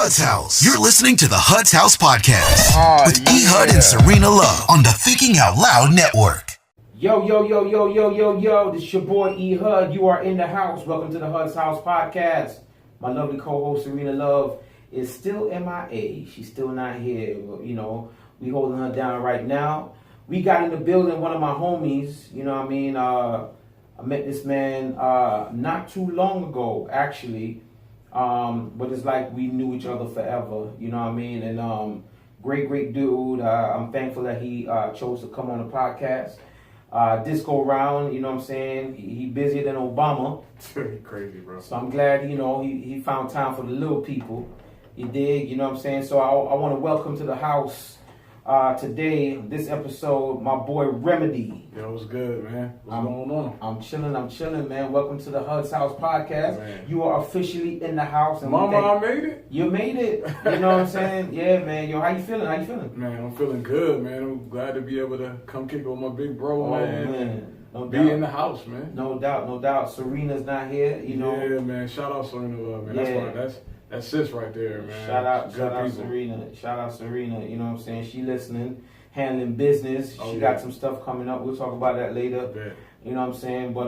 Hud's House. You're listening to the Hud's House Podcast with E. Hud and Serena Love on the Thinking Out Loud Network. Yo, this your boy E. Hud. You are in the house. Welcome to the Hud's House Podcast. My lovely co-host Serena Love is still MIA. She's still not here. You know, we holding her down right now. We got in the building one of my homies. You know what I mean? I met this man not too long ago, actually. But it's like we knew each other forever. You know what I mean? And great dude. I'm thankful that he chose to come on the podcast. This go round, you know what I'm saying? He busier than Obama. Crazy, bro. So I'm glad, you know, he found time for the little people. He did, you know what I'm saying? So I want to welcome to the house today, this episode, my boy Remedie. Yo, what's good, man? What's going on? I'm chilling, man. Welcome to the Hud's House Podcast. Man. You are officially in the house. And Mama, I made it. You made it. You know what I'm saying? Yeah, man. Yo, how you feeling? Man, I'm feeling good, man. I'm glad to be able to come kick it with my big bro, man. No be doubt. in the house, man. No doubt. Serena's not here, you know. Yeah, man. Shout out Serena Love, man. Yeah. That's sis right there, man. Shout out people. Serena. Shout out Serena. You know what I'm saying? She listening, handling business. She got some stuff coming up. We'll talk about that later. Bet. You know what I'm saying? But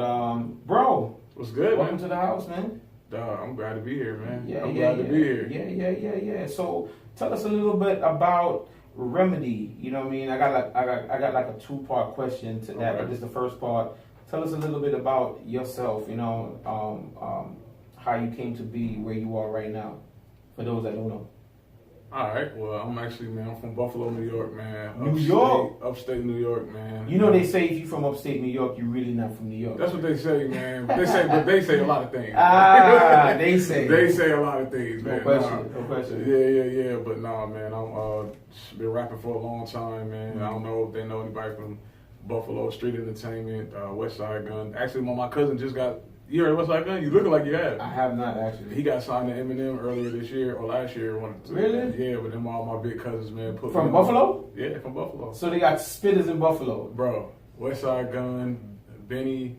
bro, what's good, welcome man? to the house, man. I'm glad to be here, man. I'm glad to be here. Yeah. So tell us a little bit about Remedie. You know what I mean? I got like a 2-part question to that, but this is the first part. Tell us a little bit about yourself. You know, how you came to be where you are right now, for those that don't know. All right. Well, I'm from Buffalo, New York, man. Upstate New York, man. You know they say if you from upstate New York, you're really not from New York. That's what they say, man. They say a lot of things. They say. They say a lot of things, man. No question. Yeah. But nah, man, I'm been rapping for a long time, man. Mm-hmm. I don't know if they know anybody from Buffalo, Street Entertainment, West Side Gun. Actually, my cousin just got. You heard West Side Gun? You looking like you have. I have not, actually. He got signed to Eminem earlier this year or last year. Really? Yeah, but them all my big cousins, man. From Buffalo? Yeah, from Buffalo. So they got spitters in Buffalo. Bro, West Side Gun, Benny,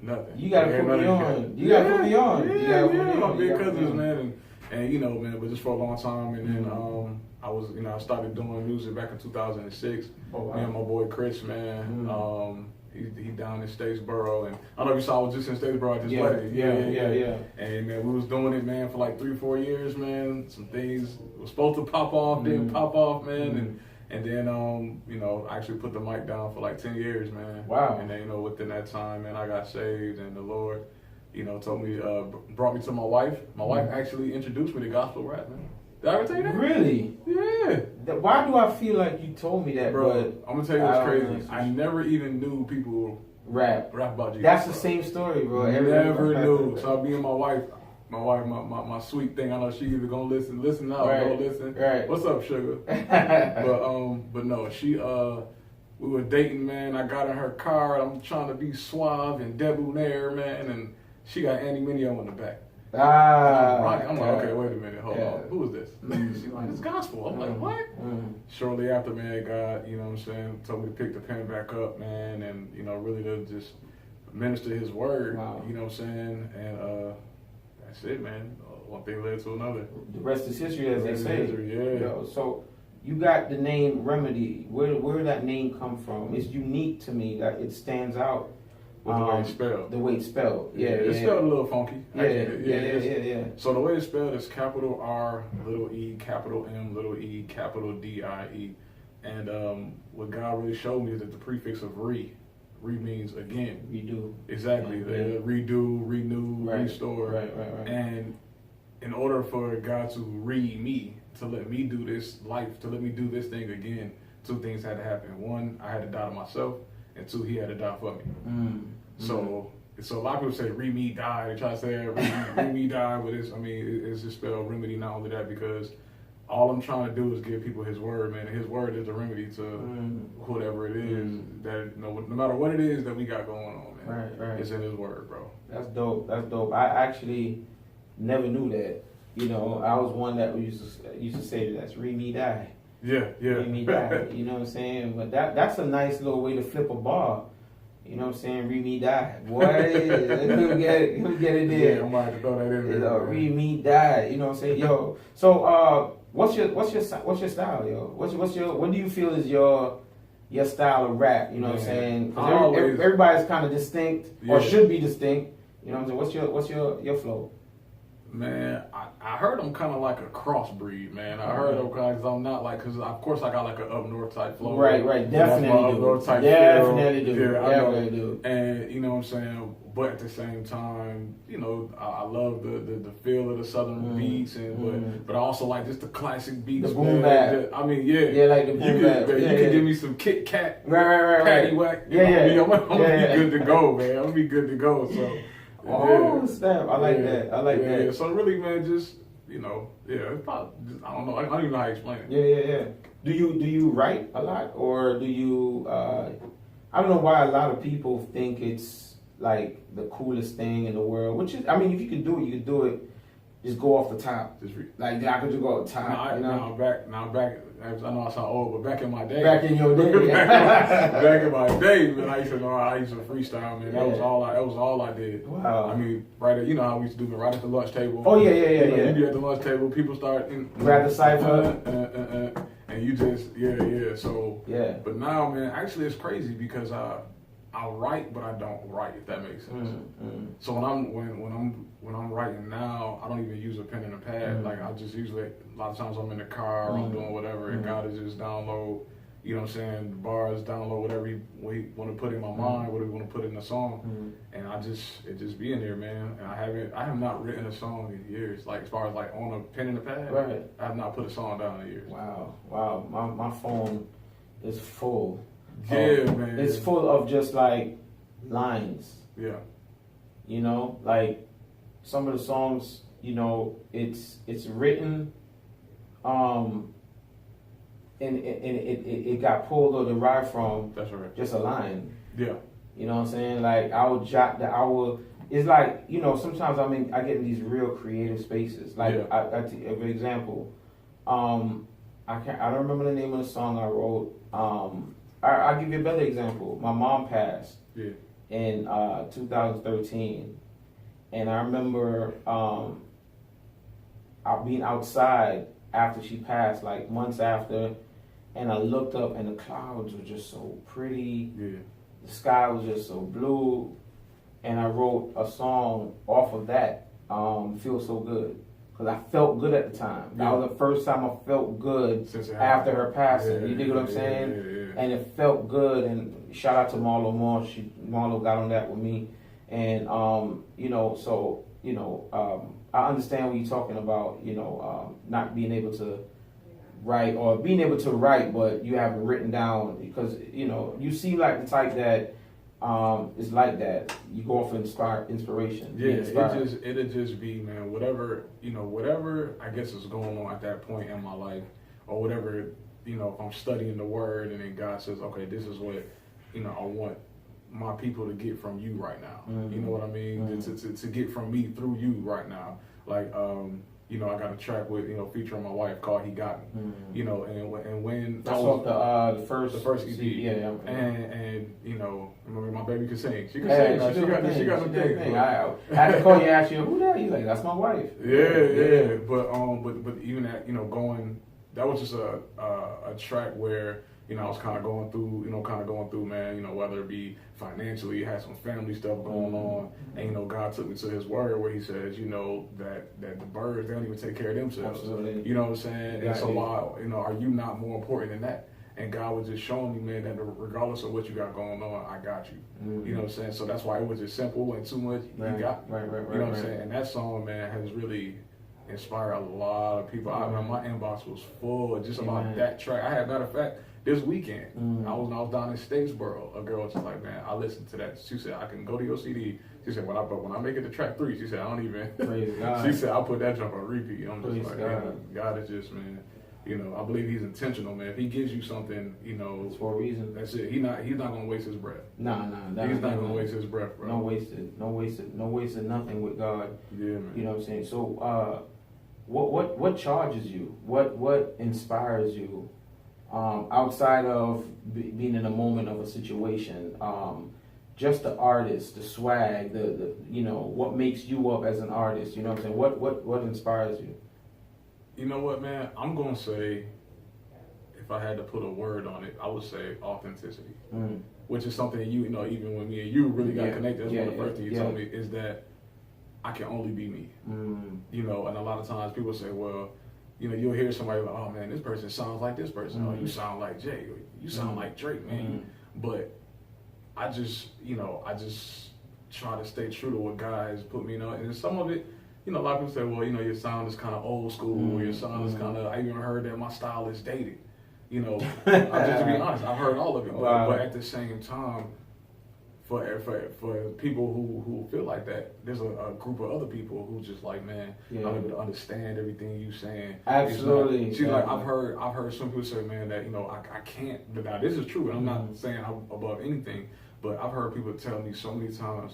nothing. You gotta put me on. You gotta put me on. My big cousins, man. And you know, man, but just for a long time. And then I started doing music back in 2006. Oh, wow. Me and my boy Chris, man. He down in Statesboro, and I don't know if you saw I was just in Statesboro at this wedding. Yeah. And man, we was doing it, man, for like 3-4 years, man. Some things was supposed to pop off, didn't pop off, man. And then I actually put the mic down for like 10 years, man. Wow. And then within that time, man, I got saved, and the Lord, told me, brought me to my wife. My wife actually introduced me to gospel rap, man. Did I ever tell you that? Really? Yeah. Why do I feel like you told me that, bro? But I'm gonna tell you what's crazy. I never even knew people rap about Jesus. That's the same story, bro. Never knew. So I be in my wife, my sweet thing. I know she either gonna listen now, or don't listen. Right. What's up, sugar? but no, she we were dating, man. I got in her car. I'm trying to be suave and debonair, man, and she got Andy Mineo in the back. I'm like, okay, wait a minute, hold on. Who is this? She's like, it's gospel. I'm like, what? Shortly after, man, God, you know what I'm saying, told me to pick the pen back up, man, and, really to just minister his word, you know what I'm saying? And that's it, man. One thing led to another. The rest is history, as they say. Yeah. So you got the name Remedie. Where did that name come from? It's unique to me, that it stands out. With the way it's spelled. The way it's spelled. Yeah. It's spelled a little funky. Yeah. So the way it's spelled is capital R, little E, capital M, little E, capital D-I-E. And what God really showed me is that the prefix of re means again. Redo. Exactly. Yeah. Redo, renew, restore. Right. And in order for God to me, to let me do this life, to let me do this thing again, 2 things had to happen. 1, I had to die to myself. And 2, he had to die for me. So a lot of people say Remedie died. They try to say Remedie died, but it's just spelled Remedie. Not only that, because all I'm trying to do is give people his word, man. And his word is a remedy to whatever it is that no matter what it is that we got going on, man. Right. It's in his word, bro. That's dope. I actually never knew that. I was one that used to say that's Remedie die. Yeah. Made me die, you know what I'm saying? But that's a nice little way to flip a bar. You know what I'm saying? Remedie died. Boy, he'll get it there. Yeah, I'm about to throw that in there. Remedie died. You know what I'm saying? Yo, so what's your style, yo? What do you feel is your style of rap? You know what I'm saying? Because everybody's kind of distinct or should be distinct. You know what I'm saying? What's your flow? Man, I heard I'm kind of like a crossbreed, man. I heard them because I'm not like, because of course I got like an up north type flow. Right, definitely do. Definitely do. And you know what I'm saying? But at the same time, you know, I love the feel of the southern beats, and but I also like just the classic beats. The boom bap. I mean, yeah. Yeah, like the boom bap. You can give me some Kit Kat, right. Patty Whack. I'm gonna be good to go, man. I'm gonna be good to go. So. Oh, snap. I like that. I like that. So really, man, just, you know, it's probably, I don't know. I don't even know how to explain it. Yeah. Do you write a lot, or do you, I don't know why a lot of people think it's like the coolest thing in the world, which is, I mean, if you can do it, you can do it. Just go off the top. Like, I could just go off the top. Now back, I know I sound old, but back in my day. Back in your day. back in my day, man, I used to freestyle, man. That was all I did. Wow. I mean, you know how we used to do it right at the lunch table. Oh, yeah. You be at the lunch table, people start. Grab the cipher. And you just, so. Yeah. But now, man, actually it's crazy because I write, but I don't write, if that makes sense. So when I'm writing now, I don't even use a pen and a pad. Like I just usually, a lot of times I'm in the car, I'm doing whatever, and God is just download, you know what I'm saying, the bars, download whatever he want to put in my mind, whatever he want to put in the song, and it just be in there, man. And I have not written a song in years, like as far as like on a pen and a pad. Right. I have not put a song down in years. Wow. My phone is full. Yeah, man. It's full of just like lines. Yeah. You know, like some of the songs, you know, it's written, and it got pulled or derived from just a line. Yeah. You know what I'm saying? Like it's like, you know, sometimes I get in these real creative spaces. Like for example, I don't remember the name of the song I wrote. I'll give you a better example. My mom passed in 2013, and I remember being outside after she passed, like months after, and I looked up and the clouds were just so pretty. Yeah. The sky was just so blue, and I wrote a song off of that, Feel So Good. Because I felt good at the time. Yeah. That was the first time I felt good after her passing. You dig what I'm saying? Yeah. And it felt good. And shout out to Marlo Moore. Marlo got on that with me. And, you know, so, you know, I understand what you're talking about, you know, not being able to write or being able to write, but you have it written down because, you know, you seem like the type that it's like that. You go off inspiration. Yeah, it'll just be, man, whatever I guess is going on at that point in my life, or whatever, you know, if I'm studying the word and then God says, okay, this is what, you know, I want my people to get from you right now. You know what I mean? To get from me through you right now. Like, you know, I got a track with, you know, featuring my wife called He Got Me. You know, and when that's off the first EP. Yeah. And you know, remember my baby can sing. She can sing. She got the thing. I had to call you, ask you, who that? You like, that's my wife. Yeah. But even that, you know, that was just a track where, you know, I was kind of going through, man, you know, whether it be financially, had some family stuff going on, and, you know, God took me to His word where He says, you know, that the birds, they don't even take care of themselves. Absolutely. You know what I'm saying? And so, why, you know, are you not more important than that? And God was just showing me, man, that regardless of what you got going on, I got you. You know what I'm saying? So that's why it was just simple and too much. You got me. You know what I'm saying? And that song, man, has really inspired a lot of people. I mean, my inbox was full just about that track. I had, matter of fact, this weekend, I was down in Statesboro. A girl was just like, man, I listened to that. She said, I can go to your CD. She said, when I make it to track 3, she said, I don't even. Praise God. She said, I'll put that jump on repeat. I'm just Praise like, God. man, God is just, man. You know, I believe He's intentional, man. If He gives you something, you know, it's for a reason. That's it. He's not gonna waste His breath. Nah. He's not gonna waste His breath, bro. No wasted nothing with God. Yeah, man. You know what I'm saying? So, what charges you? What inspires you? Outside of being in a moment of a situation, just the artist, the swag, the you know, what makes you up as an artist? You know what I'm saying? What inspires you? You know what, man? I'm gonna say, if I had to put a word on it, I would say authenticity, which is something you know, even when me and you really got connected. That's one of the first things you told me is that I can only be me. You know, and a lot of times people say, well, you know, you'll hear somebody like, oh man, this person sounds like this person. Oh, you sound like Jay. Or, you sound like Drake, man. But I just try to stay true to what God has put me in. And some of it, you know, a lot of people say, well, you know, your sound is kind of old school, or your sound is kind of, I even heard that my style is dated. You know, just to be honest, I've heard all of it. But at the same time, for people who feel like that, there's a group of other people who just like, man, I'm able to understand everything you saying. Absolutely. She's like, I've heard some people say, man, that, you know, I can't. Now this is true, and I'm not saying I'm above anything, but I've heard people tell me so many times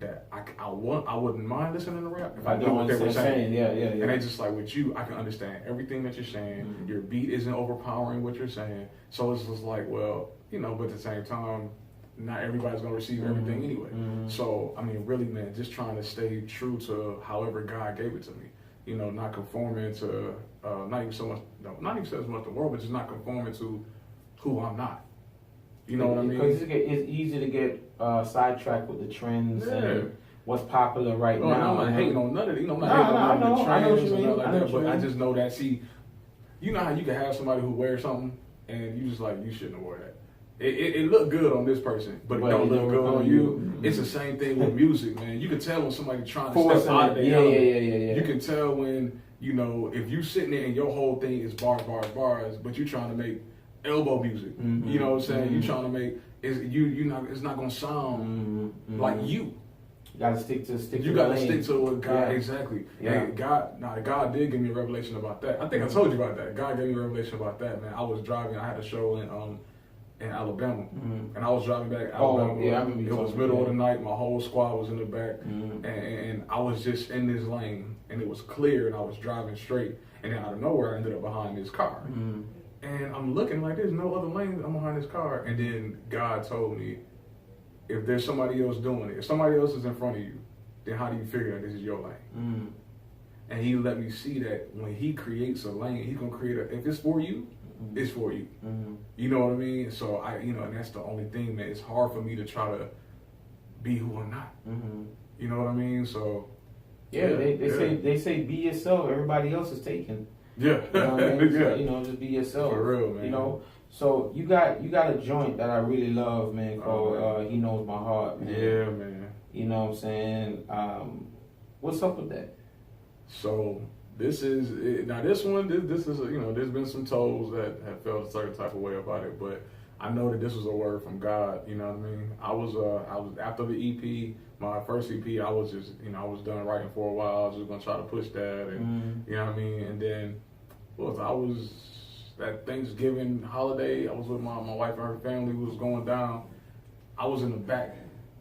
that I wouldn't mind listening to rap if I knew what they were saying. Yeah. And they just like, with you, I can understand everything that you're saying. Your beat isn't overpowering what you're saying. So it's just like, well, you know, but at the same time, not everybody's gonna receive everything anyway. So I mean, really, man, just trying to stay true to however God gave it to me. You know, not conforming to not even so much the world, but just not conforming to who I'm not. You know what I mean? Because it's easy to get sidetracked with the trends and what's popular right now. I'm not hating on none of it. You know, I'm not hating on the trends or nothing like that. But I just know that. See, you know how you can have somebody who wears something and you just like, you shouldn't have wore that. It looked good on this person, but it don't look good on you. It's the same thing with music, man. You can tell when somebody trying to step out of their element. You can tell when, you know, if you sitting there and your whole thing is bars, but you're trying to make elbow music. You know what I'm saying? You're trying to make it's not gonna sound like you. You gotta stick to stick to what God exactly. Yeah. And God did give me a revelation about that. I think I told you about that. God gave me a revelation about that, man. I was driving. I had a show in Alabama, and I was driving back to Alabama. It was middle of the night. My whole squad was in the back, and I was just in this lane, and it was clear, and I was driving straight, and then out of nowhere, I ended up behind this car. And I'm looking like there's no other lane. I'm behind this car, and then God told me, if there's somebody else doing it, if somebody else is in front of you, then how do you figure that this is your lane? And He let me see that when He creates a lane, He's gonna create if it's for you, it's for you. You know what I mean? So and that's the only thing, man. It's hard for me to try to be who I'm not. You know what I mean? So they say be yourself. Everybody else is taken. Yeah. You know what I mean? So, you know, just be yourself. For real, man. You know. So you got a joint that I really love, man, called He Knows My Heart, man. Yeah, man. You know what I'm saying? What's up with that? So this is this one. This is there's been some toes that have felt a certain type of way about it, but I know that this was a word from God. You know what I mean? I was after the EP, my first EP. I was just I was done writing for a while. I was just gonna try to push that, and you know what I mean. And then I was that Thanksgiving holiday. I was with my wife and her family was going down. I was in the back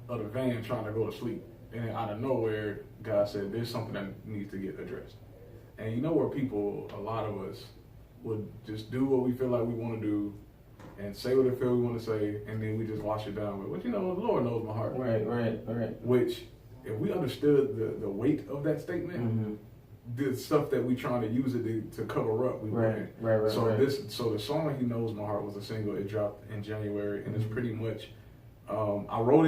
of the van trying to go to sleep, and then out of nowhere, God said, "There's something that needs to get addressed." And you know where people, a lot of us, would just do what we feel like we want to do and say what we feel we want to say, and then we just wash it down with, well, the Lord knows my heart. Right. Which, if we understood the weight of that statement, the stuff that we trying to use it to cover up, we wouldn't. Right. So the song He Knows My Heart was a single. It dropped in January, and it's pretty much, I wrote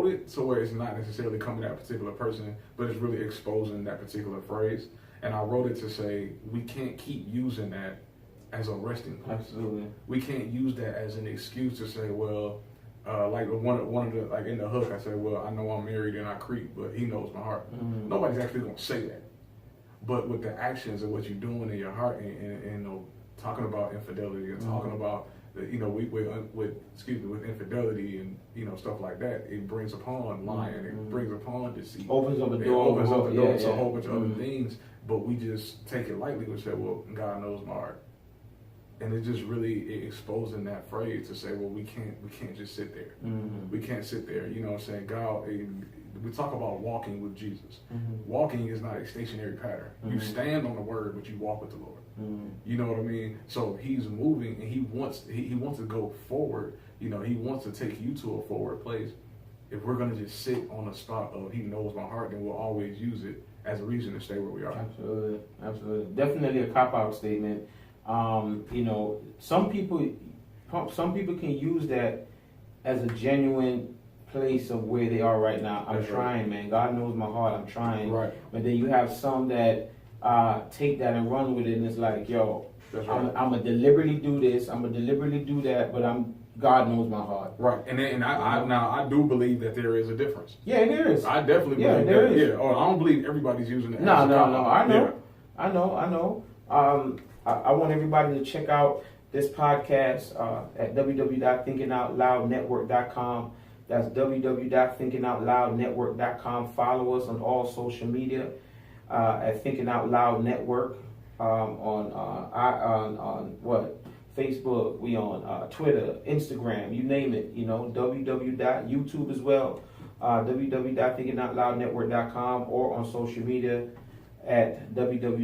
it so where it's not necessarily coming at a particular person, but it's really exposing that particular phrase. And I wrote it to say, we can't keep using that as a resting place. Absolutely. We can't use that as an excuse to say, well, like one of the, like in the hook, I said, well, I know I'm married and I creep, but He knows my heart. Nobody's actually going to say that. But with the actions of what you're doing in your heart and talking about infidelity and talking about, with infidelity and, stuff like that, it brings upon lying, it brings upon deceit. Opens up the door. It opens up the door to a whole bunch of other things. But we just take it lightly. We say, well, God knows my heart. And it's just really exposing that phrase to say, well, we can't just sit there. We can't sit there. You know what I'm saying? God, we talk about walking with Jesus. Walking is not a stationary pattern. You stand on the word, but you walk with the Lord. You know what I mean? So He's moving, and He wants to go forward. He wants to take you to a forward place. if we're gonna just sit on a spot of He knows my heart, then we'll always use it as a reason to stay where we are. Absolutely. Definitely a cop-out statement. You know, some people can use that as a genuine place of where they are right now. I'm trying, man. God knows my heart. I'm trying. Right. But then you have some that take that and run with it, and it's like, yo, I'm gonna deliberately do this. I'm gonna deliberately do that. But God knows my heart. Right. And I do believe that there is a difference. Yeah, there is. I definitely believe there that. is. Yeah. Or I don't believe everybody's using it. No. I know. I want everybody to check out this podcast at www.thinkingoutloudnetwork.com. That's www.thinkingoutloudnetwork.com. Follow us on all social media at Thinking Out Loud Network on Facebook. We on Twitter, Instagram, you name it. You know, YouTube as well. www.thinkingoutloudnetwork.com or on social media at Thinking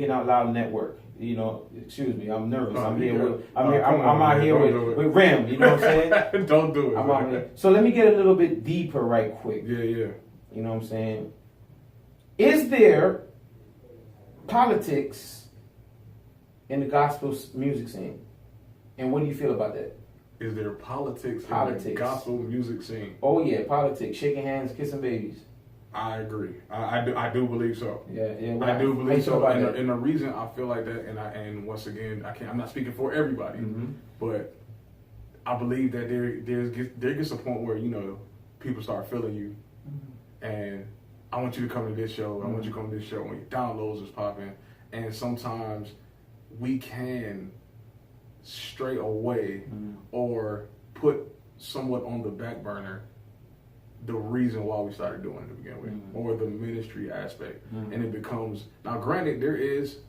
Out Loud Network. You know, excuse me, I'm nervous. I'm out here with Rem. You know what I'm saying? Don't do it. I'm out here. So let me get a little bit deeper, right quick. Yeah. You know what I'm saying? Is there politics in the gospel music scene? And what do you feel about that? Is there politics in the gospel music scene? Oh yeah, politics. Shaking hands, kissing babies. I agree. I do believe so. Yeah. I do believe so. And the reason I feel like that, and once again, I'm not speaking for everybody, but I believe that there gets a point where, you know, people start feeling you, and I want you to come to this show. I want you to come to this show when your downloads is popping, and sometimes we can stray away or put somewhat on the back burner the reason why we started doing it to begin with, or the ministry aspect, and it becomes, now granted, there is,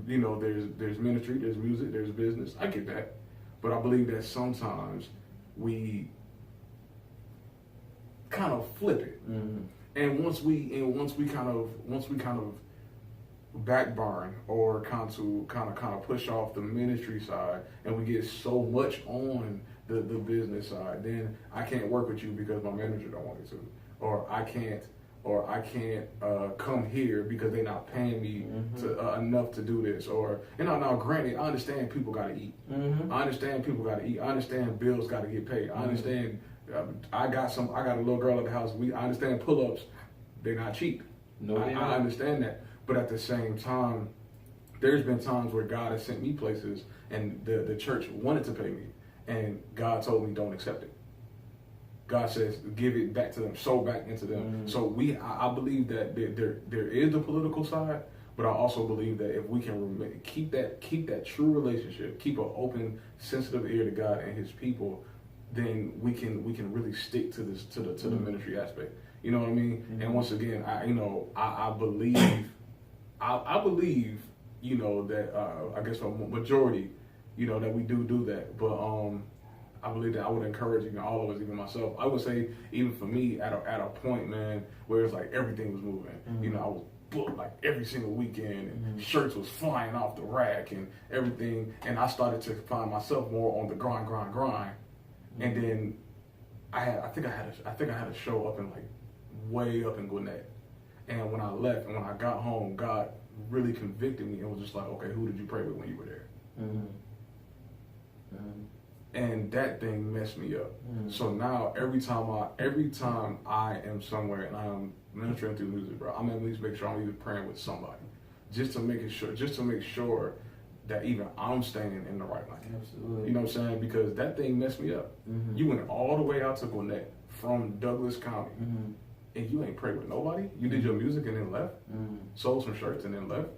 you know, there's ministry, there's music, there's business. I get that, but I believe that sometimes we kind of flip it, and once we kind of backburn or kind of push off the ministry side, and we get so much on the business side, then I can't work with you because my manager don't want me to, or I can't come here because they're not paying me enough to do this, or now granted, I understand people gotta eat. I understand bills gotta get paid. I understand. I got a little girl at the house. I understand pull-ups, they're not cheap. No, I understand that, but at the same time, there's been times where God has sent me places, and the church wanted to pay me, and God told me don't accept it. God says give it back to them, sow back into them. So I believe that there is the political side, but I also believe that if we can keep that true relationship, keep an open, sensitive ear to God and His people, then we can really stick to the ministry aspect. You know what I mean? And once again, I believe, you know, that I guess for majority, you know, that we do that. But I believe that I would encourage even all of us, even myself. I would say even for me at a point, man, where it's like everything was moving. You know, I was booked like every single weekend, and shirts was flying off the rack and everything. And I started to find myself more on the grind. And then I think I had a show up in like way up in Gwinnett. And when I left and when I got home, God really convicted me and was just like, okay, who did you pray with when you were there? And that thing messed me up. So now every time I am somewhere and I'm ministering through music, bro, I'm at least make sure I'm even praying with somebody, just to make sure that even I'm staying in the right lane. Absolutely. You know what I'm saying? Because that thing messed me up. You went all the way out to Gwinnett from Douglas County, and you ain't prayed with nobody. You did your music and then left, sold some shirts and then left.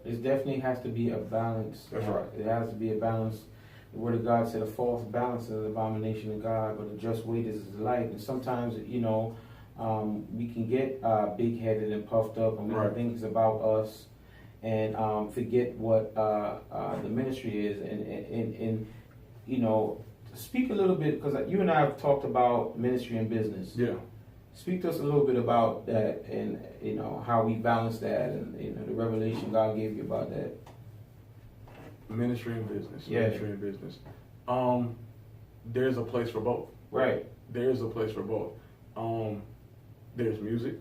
It definitely has to be a balance. That's right. It has to be a balance. The Word of God said a false balance is an abomination of God, but a just weight is life. And sometimes, you know, we can get big-headed and puffed up, and we can think it's about us, and forget what the ministry is. And you know, speak a little bit, because you and I have talked about ministry and business. Yeah. Speak to us a little bit about that, and you know how we balance that, and you know the revelation God gave you about that. Ministry and business. Yeah. Ministry and business. there's a place for both. Right. There's a place for both. There's music,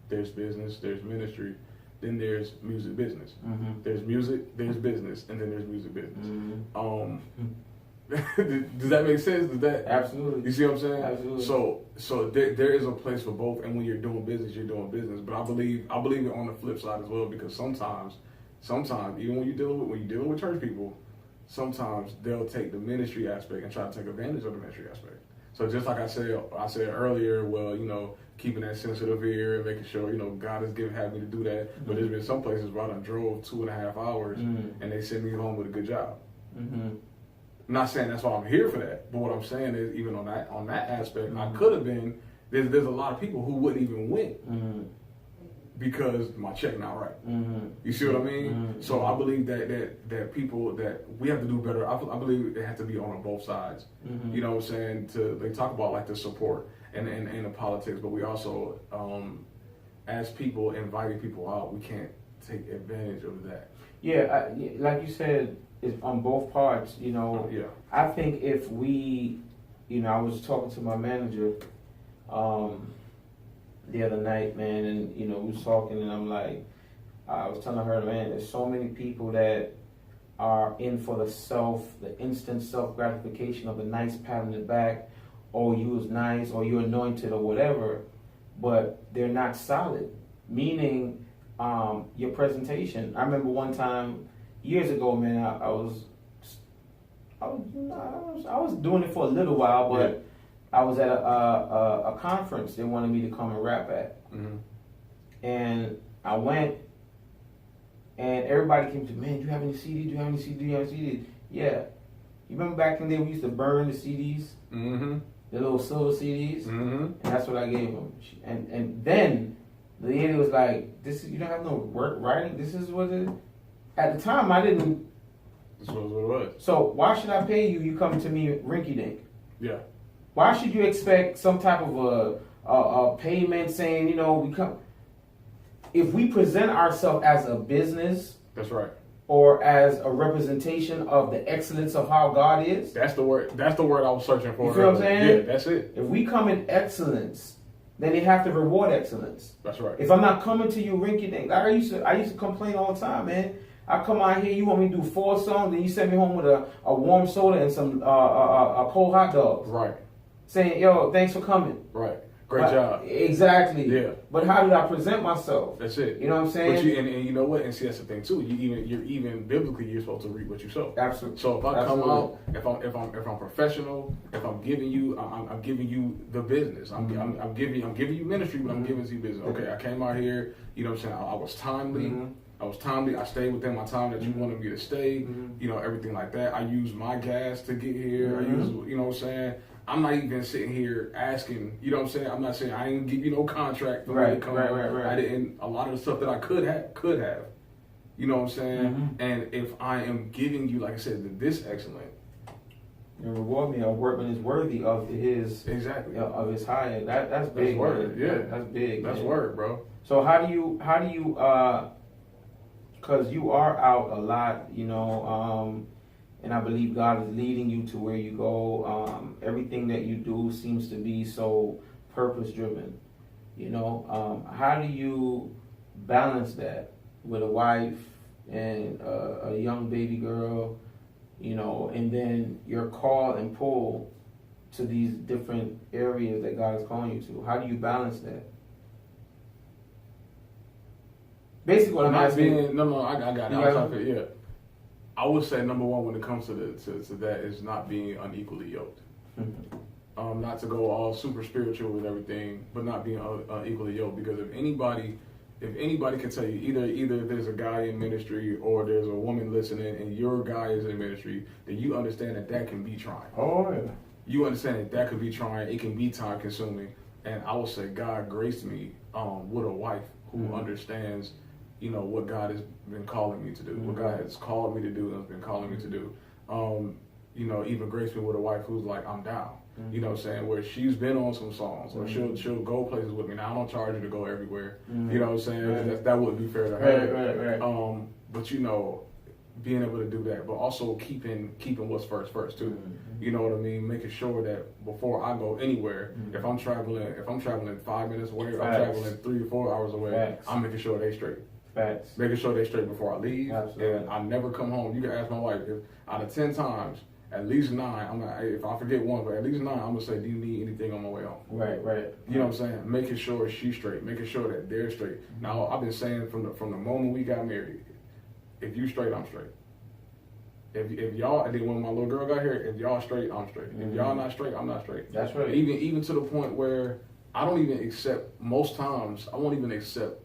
there's business, there's ministry, then there's music business. Mm-hmm. There's music, there's business, and then there's music business. Mm-hmm. Does that make sense? Does that Absolutely? You see what I'm saying? Absolutely. So there is a place for both, and when you're doing business, you're doing business. But I believe it on the flip side as well, because sometimes even when you're dealing with church people, sometimes they'll take the ministry aspect and try to take advantage of the ministry aspect. So just like I said earlier, well, keeping that sensitive ear and making sure, God has had me to do that. Mm-hmm. But there's been some places where I done drove 2.5 hours and they sent me home with a good job. Mm-hmm. I'm not saying that's why I'm here for that, but what I'm saying is even on that aspect, I could have been. There's a lot of people who wouldn't even win because my check not right. You see what I mean? So I believe that people that we have to do better. I believe it has to be on both sides. You know what I'm saying? They talk about like the support and the politics, but we also as people inviting people out, we can't take advantage of that. Yeah, like you said. Is on both parts, Yeah. I think if we, I was talking to my manager the other night, man, and we was talking, and I'm like, I was telling her, man, there's so many people that are in for the instant self gratification of the nice pat on the back, or you was nice, or you anointed, or whatever, but they're not solid. Meaning, your presentation. I remember one time. Years ago, man, I was doing it for a little while, but I was at a conference they wanted me to come and rap at, and I went, and everybody came to me, man, do you have any CD? Do you have any CD? Do you have any CD? Yeah, you remember back in the day we used to burn the CDs, the little silver CDs, and that's what I gave them, and then the lady was like, you don't have no work writing. This is what it is. At the time, I didn't. This was what it was. So why should I pay you? You come to me rinky dink. Yeah. Why should you expect some type of a payment saying we come? If we present ourselves as a business, that's right, or as a representation of the excellence of how God is. That's the word. That's the word I was searching for. You feel what I'm saying? Yeah, that's it. If we come in excellence, then they have to reward excellence. That's right. If I'm not coming to you rinky dink, like I used to complain all the time, man. I come out here, you want me to do 4 songs, and you send me home with a warm soda and some a cold hot dog. Right. Saying, yo, thanks for coming. Right. Great job. Exactly. Yeah. But how did I present myself? That's it. You know what I'm saying? But and you know what? And see, that's the thing too. You're even biblically, you're supposed to reap what you sow. Absolutely. So if I come out, if I'm professional, if I'm giving you, I'm giving you the business. I'm giving you ministry, but I'm giving you business. Okay, I came out here. You know what I'm saying? I was timely. I stayed within my time that you wanted me to stay. Everything like that. I used my gas to get here. I used, what I'm saying? I'm not even sitting here asking, you know what I'm saying? I'm not saying I didn't give you no contract for me to come. Right. I didn't, a lot of the stuff that I could have. You know what I'm saying? And if I am giving you, like I said, this excellent. And reward me, a workman is worthy of his of his hire. That's big. That's word. Man. Yeah. That's big. That's man. word, bro. So how do you because you are out a lot, and I believe God is leading you to where you go. Everything that you do seems to be so purpose-driven. How do you balance that with a wife and a young baby girl, and then your call and pull to these different areas that God is calling you to? How do you balance that? Basically, what I'm asking. I got it. Yeah. I would say number one when it comes to that is not being unequally yoked. Not to go all super spiritual with everything, but not being unequally yoked. Because if anybody can tell you either there's a guy in ministry or there's a woman listening and your guy is in ministry, then you understand that can be trying. Oh yeah. You understand that could be trying. It can be time consuming. And I will say God graced me with a wife who understands. What God has been calling me to do, what God has called me to do and has been calling me to do. Even grace me with a wife who's like, I'm down. You know what I'm saying? Where she's been on some songs or she'll go places with me. Now, I don't charge her to go everywhere. You know what I'm saying? That wouldn't be fair to her. Right. But being able to do that, but also keeping what's first too. Mm-hmm. You know what I mean? Making sure that before I go anywhere, mm-hmm. if I'm traveling 5 minutes away, if I'm traveling 3 or 4 hours away, Facts. I'm making sure they straight. Facts. Making sure they straight before I leave. Absolutely. And I never come home. You can ask my wife, if out of 10 times, at least 9, if I forget one, but at least 9, I'm gonna say, do you need anything on my way home? Right. You know what I'm saying? Making sure she's straight, making sure that they're straight. Mm-hmm. Now, I've been saying from the moment we got married, if you straight, I'm straight. If y'all, and then when my little girl got here, if y'all straight, I'm straight. Mm-hmm. If y'all not straight, I'm not straight. That's right. Even to the point where I don't even accept, most times, I won't even accept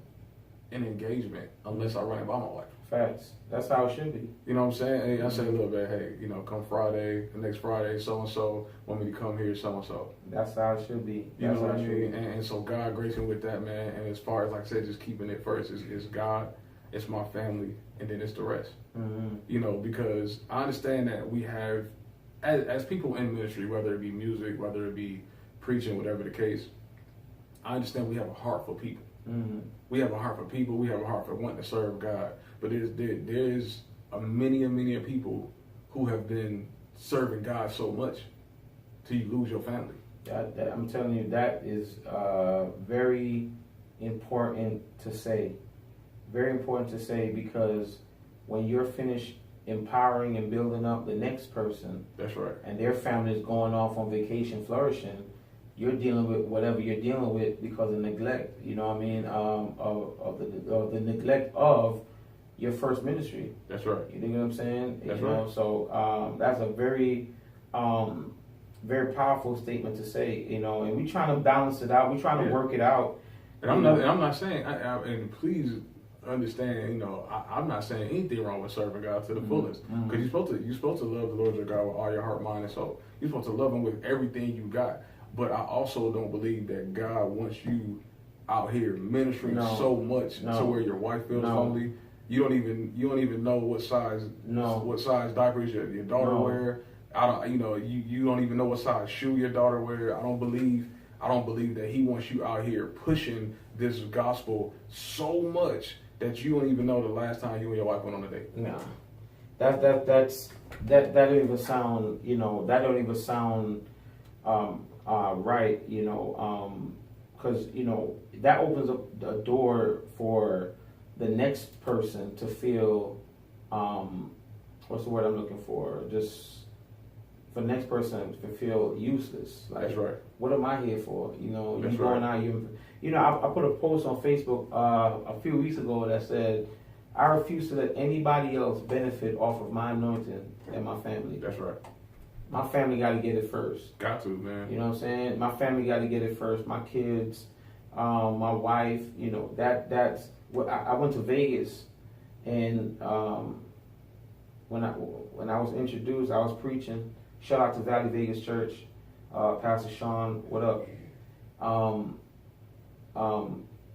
an engagement unless I run it by my wife. Facts. That's how it should be. You know what I'm saying? Hey, I say a little bit, hey, come Friday, the next Friday, so-and-so, want me to come here, so-and-so. That's how it should be. You know what I mean? And so God graced me with that, man. And as far as, like I said, just keeping it first, it's God, it's my family, and then it's the rest. Mm-hmm. Because I understand that we have, as people in ministry, whether it be music, whether it be preaching, whatever the case, I understand we have a heart for people. Mm-hmm. We have a heart for people. We have a heart for wanting to serve God. But there's a many people who have been serving God so much till you lose your family. That I'm telling you, that is very important to say. Very important to say, because when you're finished empowering and building up the next person, that's right, and their family is going off on vacation flourishing, you're dealing with whatever you're dealing with because of neglect. You know what I mean? Of the neglect of your first ministry. That's right. You know what I'm saying? That's right. So that's a very, very powerful statement to say. And we're trying to balance it out. We're trying to work it out. And I'm not saying. And please understand. I'm not saying anything wrong with serving God to the fullest. Because you're supposed to love the Lord your God with all your heart, mind, and soul. You're supposed to love Him with everything you got. But I also don't believe that God wants you out here ministering so much to where your wife feels lonely. You don't even know what size diapers your daughter wear. You don't even know what size shoe your daughter wear. I don't believe that He wants you out here pushing this gospel so much that you don't even know the last time you and your wife went on a date. No. That don't even sound, that don't even sound right, because that opens up a door for the next person to feel, what's the word I'm looking for? Just for the next person to feel useless. Like, that's right. What am I here for? That's you going out. I put a post on Facebook a few weeks ago that said, I refuse to let anybody else benefit off of my anointing and my family. That's right. My family got to get it first. Got to, man. You know what I'm saying? My family got to get it first. My kids, my wife. That's what I went to Vegas, and when I was introduced, I was preaching. Shout out to Valley Vegas Church, Pastor Sean. What up?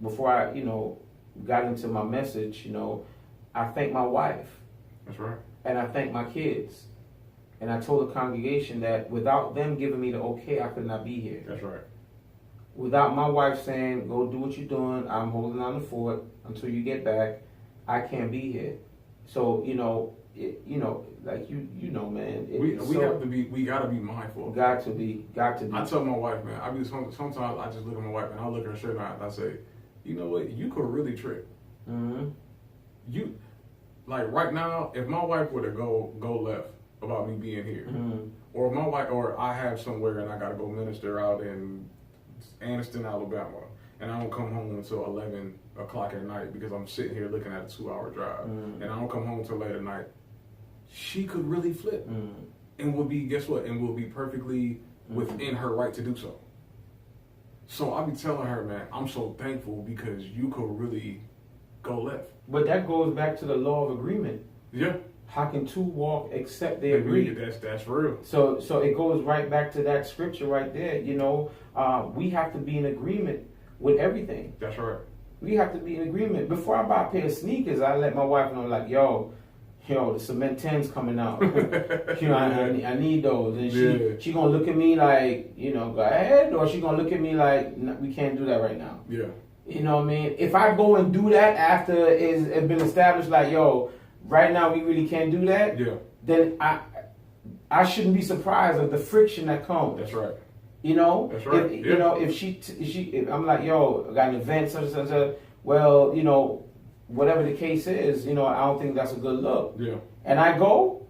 Before I got into my message, I thanked my wife. That's right. And I thanked my kids. And I told the congregation that without them giving me the okay, I could not be here. That's right. Without my wife saying, go do what you're doing, I'm holding on the fort until you get back, I can't be here. So, man. We gotta be mindful. Got to be. I tell my wife, man, sometimes I just look at my wife and I look at her straight in the eye and I say, you know what, you could really trip. Mm-hmm. Like right now, if my wife were to go left about me being here, mm-hmm. or I have somewhere and I gotta go minister out in Anniston, Alabama, and I don't come home until 11 o'clock at night because I'm sitting here looking at a 2-hour drive, and I don't come home until late at night, she could really flip, and will be, guess what, and will be perfectly within her right to do so. So I be telling her, man, I'm so thankful because you could really go left. But that goes back to the law of agreement. Yeah. How can two walk except they agree? That's real. So it goes right back to that scripture right there. We have to be in agreement with everything. That's right. We have to be in agreement. Before I buy a pair of sneakers, I let my wife know, like, yo, the cement 10's coming out. I need those. And she gonna look at me like, go ahead, or she gonna look at me like, no, we can't do that right now. Yeah. You know what I mean? If I go and do that after it's been established, like, yo, right now we really can't do that. Yeah. Then I shouldn't be surprised at the friction that comes. That's right. You know, that's right. If I'm like, yo, I got an event, such. Well, you know, whatever the case is, you know, I don't think that's a good look. Yeah. And I go,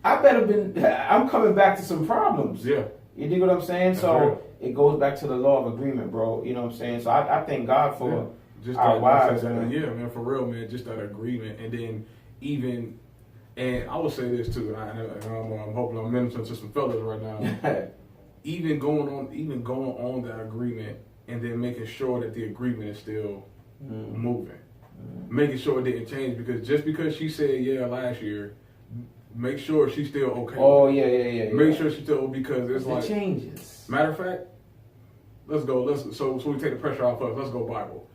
I'm coming back to some problems. Yeah. You dig what I'm saying? That's so real. It goes back to the law of agreement, bro. You know what I'm saying? So I thank God for just our that, wives, man. man. Yeah, man, for real, man. Just that agreement, and then even, and I will say this too, and I'm hoping I'm mentioning to some fellas right now. even going on that agreement, and then making sure that the agreement is still moving, making sure it didn't change, because just because she said yeah last year, make sure she's still okay. Oh yeah. Make sure she's still, because it's like changes. Matter of fact, let's go. So we take the pressure off us. Let's go Bible.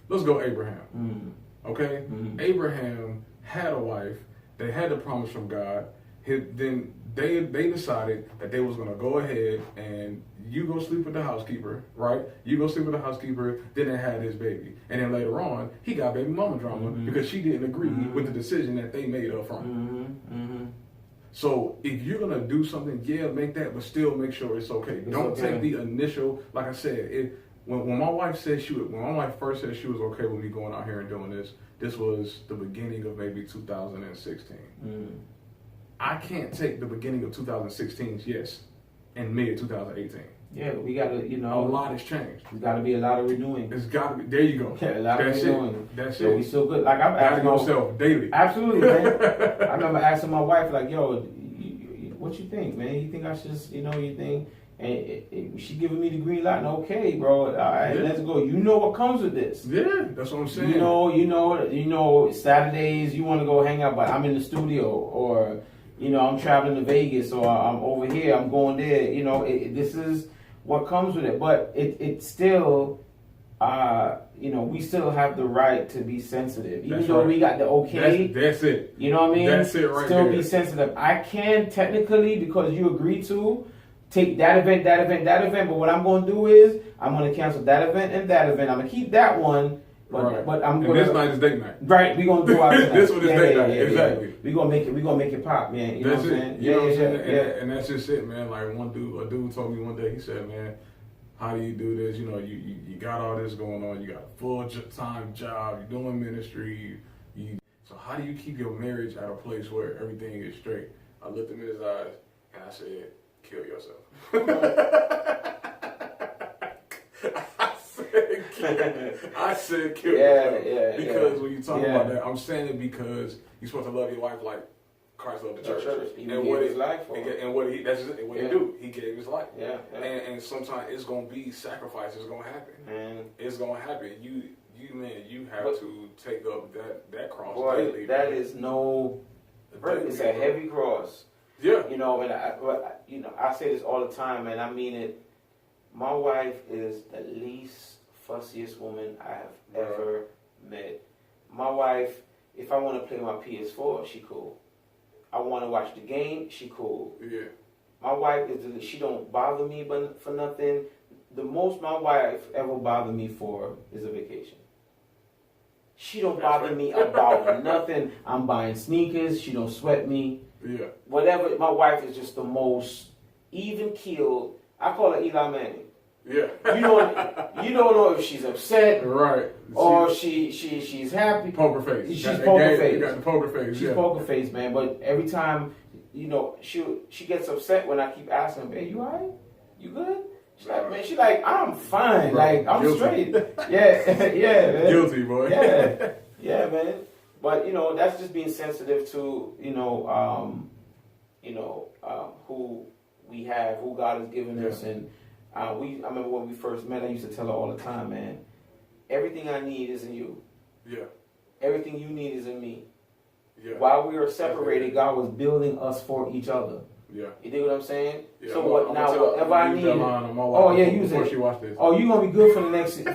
Let's go Abraham. Okay? Abraham had a wife. They had the promise from God. Then they decided that they was going to go ahead and you go sleep with the housekeeper, right? You go sleep with the housekeeper, then they had his baby. And then later on, he got baby mama drama because she didn't agree with the decision that they made up front. So if you're going to do something, make that, but still make sure it's okay. Don't take the initial, like I said, when my wife first said she was okay with me going out here and doing this was the beginning of maybe 2016. I can't take the beginning of 2016's yes and mid 2018. Yeah, we gotta, a lot has changed. There's gotta be a lot of renewing. It's gotta be. There you go. Yeah, a lot of renewing. That's it. We still good. Like I'm asking yourself daily. Absolutely, man. I remember asking my wife, like, "Yo, what you think, man? You think I should, you think?" And she giving me the green light. And okay, bro. All right, let's go. You know what comes with this? Yeah, that's what I'm saying. You know. Saturdays you want to go hang out, but I'm in the studio, or I'm traveling to Vegas, or I'm over here. I'm going there. This is what comes with it. But it still, we still have the right to be sensitive, even though we got the okay. That's it. You know what I mean? That's it right still there. Be sensitive. I can technically, because you agreed to, take that event. But what I'm going to do is I'm going to cancel that event and that event. I'm going to keep that one. But I'm going to. This night is date night. Right, we're going to go out tonight. This one is date night. Exactly. We're gonna make it pop, man. You know what I'm saying? You know what I'm saying? And that's just it, man. Like a dude told me one day, he said, man, how do you do this? You got all this going on. You got a full-time job. You're doing ministry. So how do you keep your marriage at a place where everything is straight? I looked him in his eyes and I said, kill yourself. I said kill yourself. Because when you talk about that, I'm saying it because you're supposed to love your wife like Christ loved the church. He gave his life for it. And what he do? He gave his life. Yeah. And sometimes it's gonna be sacrifices gonna happen. It's gonna happen. You have to take up that cross daily. That is it's a heavy cross. Yeah. And I say this all the time, and I mean it. My wife is the least fussiest woman I have ever met. My wife, if I want to play my PS4, she cool. I want to watch the game, she cool. Yeah. My wife she don't bother me for nothing. The most my wife ever bothered me for is a vacation. She don't bother me about nothing. I'm buying sneakers. She don't sweat me. Yeah. Whatever. My wife is just the most even keeled. I call her Eli Manning. Yeah. You don't know if she's upset, right, or she's happy. Poker face. She's poker face. You got the poker face. She's poker face, man. But every time, she gets upset when I keep asking her, "Hey, you alright? You good?" She's like, I'm fine. Like I'm Guilty. straight. Yeah, man. Guilty, boy. Yeah, man. But that's just being sensitive to who we have, who God has given us, and I remember when we first met, I used to tell her all the time, man, everything I need is in you. Yeah. Everything you need is in me. Yeah. While we were separated, God was building us for each other. Yeah. You dig what I'm saying? Yeah, so whatever I need. Use before it. she watched this. Oh, you gonna be good for the next 6